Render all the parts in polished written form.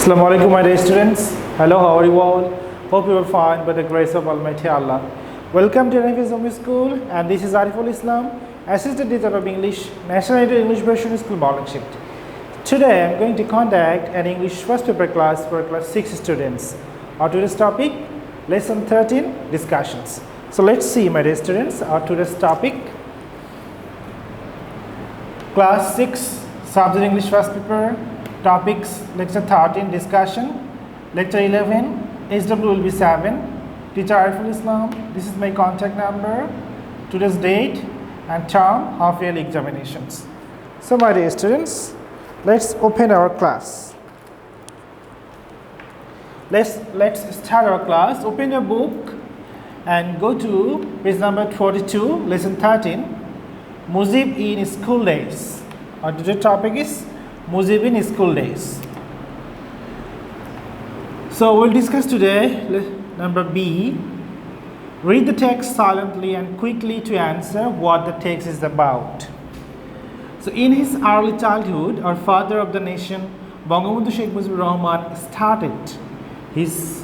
Assalamu alaikum, my dear students. Hello, how are you all? Hope you are fine by the grace of Almighty Allah. Welcome to Ariful School, and this is Ariful Islam, Assistant Teacher of English, National English Version School Morning Shift. Today, I am going to conduct an English first paper class for class 6 students. Our today's topic, Lesson 13, discussions. So let's see, my dear students, our today's topic, class 6, subject English first paper. Topics, lecture 13, discussion, lecture 11, HW will be 7, teacher Ariful Islam. This is my contact number, today's date and term, half yearly examinations. So my dear students, let's open our class. Let's start our class. Open your book and go to page number 42, lesson 13, Mujib in school days. Our today's topic is Mujib in school days. So we'll discuss today number B. Read the text silently and quickly to answer what the text is about. So in his early childhood, our father of the nation, Bangabandhu Sheikh Mujibur Rahman, started his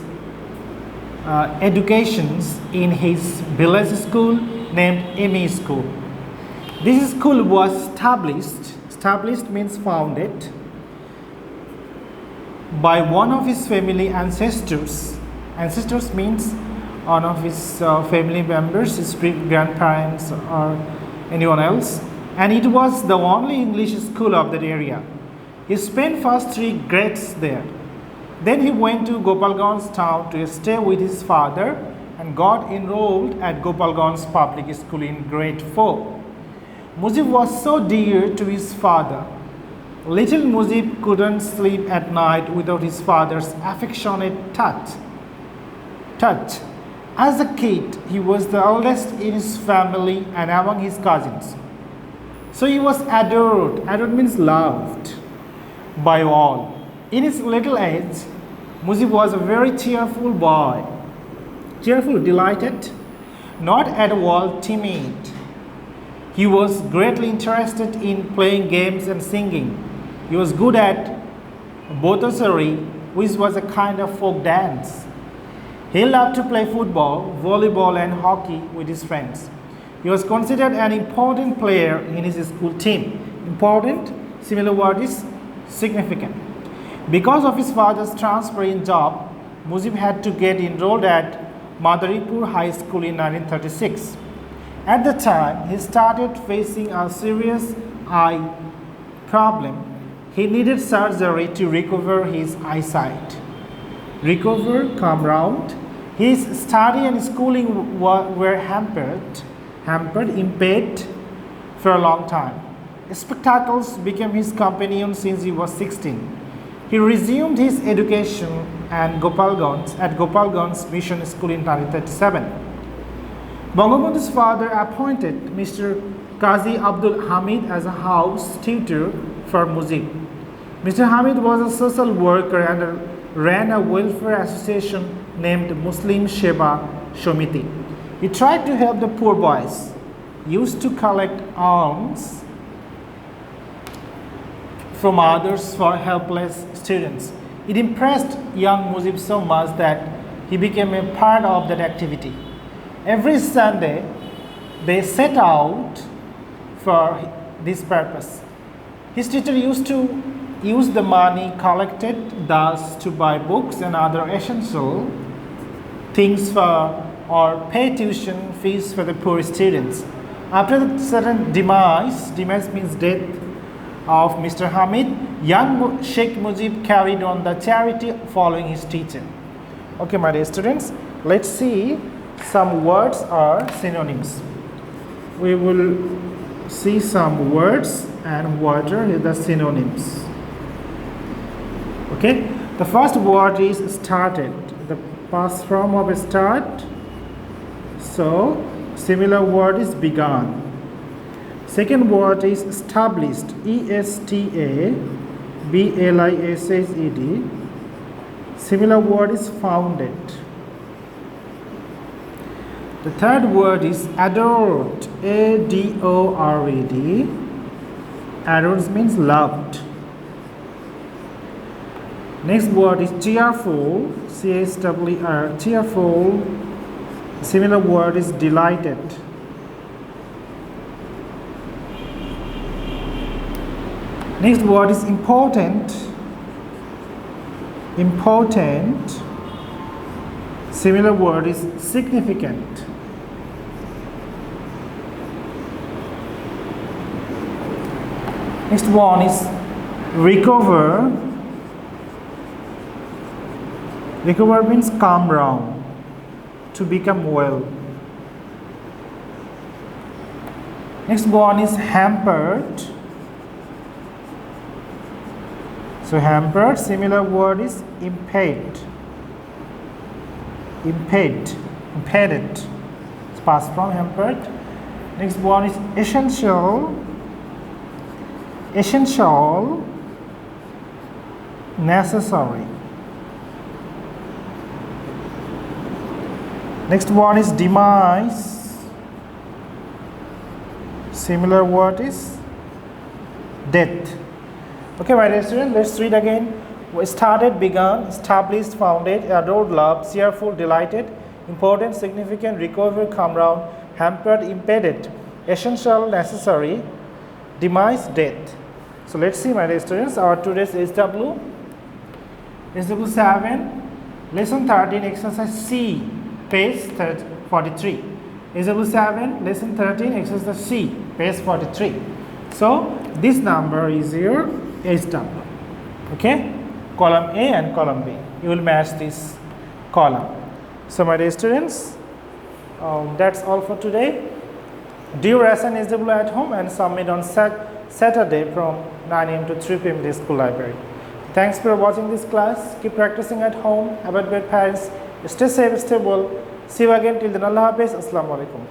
educations in his village school named ME School. This school was established means founded by one of his family ancestors. Ancestors means one of his family members, his grandparents or anyone else, and it was the only English school of that area. He spent first 3 grades there. Then he went to Gopalganj town to stay with his father and got enrolled at Gopalganj public school in grade 4. Mujib was so dear to his father. Little Mujib couldn't sleep at night without his father's affectionate touch. As a kid, he was the eldest in his family and among his cousins. So he was adored. Adored means loved by all. In his little age, Mujib was a very cheerful boy. Cheerful, delighted, not at all timid. He was greatly interested in playing games and singing. He was good at Botasari, which was a kind of folk dance. He loved to play football, volleyball and hockey with his friends. He was considered an important player in his school team. Important, similar word is significant. Because of his father's transfer in job, Mujib had to get enrolled at Madaripur High School in 1936. At the time, he started facing a serious eye problem. He needed surgery to recover his eyesight. Recover, come round. His study and schooling were impaired for a long time. Spectacles became his companion since he was 16. He resumed his education at Gopalganj Mission School in 1937. Bangabandhu's father appointed Mr. Qazi Abdul Hamid as a house tutor for Mujib. Mr. Hamid was a social worker and ran a welfare association named Muslim Sheba Shomiti. He tried to help the poor boys, used to collect alms from others for helpless students. It impressed young Mujib so much that he became a part of that activity. Every Sunday, they set out for this purpose. His teacher used to use the money collected thus to buy books and other essential things or pay tuition fees for the poor students. After the sudden demise means death of Mr. Hamid, young Sheikh Mujib carried on the charity following his teacher. Okay, my dear students, let's see some words or synonyms. We will see some words and what are the synonyms. Okay, the first word is started, the past form of start. So similar word is begun. Second word is established, ESTABLISHED. Similar word is founded. The third word is adored, ADORED. Adored means loved. Next word is cheerful, C-H-E-R, cheerful. Similar word is delighted. Next word is important, important. Similar word is significant. Next one is recover. Recover means calm down, to become well. Next one is hampered. So hampered, similar word is impaired. Impaired, impeded. It's past from hampered. Next one is essential. Essential, necessary. Next one is demise. Similar word is death. Okay, my dear students, let's read again. Started, begun, established, founded, adored, loved, cheerful, delighted, important, significant, recover, come round, hampered, impeded, essential, necessary, demise, death. So let's see, my dear students, our today's SW 7, lesson 13, exercise C, page 43. SW 7, lesson 13, exercise C, page 43. So this number is your SW. Okay, column A and column B. You will match this column. So my dear students, that's all for today. Do your lesson SW at home and submit on Saturday from 9 a.m. to 3 p.m. in the school library. Thanks for watching this class. Keep practicing at home. Have a great parents. Stay safe, stay well. See you again till then. Allah Hafiz. Assalamu alaikum.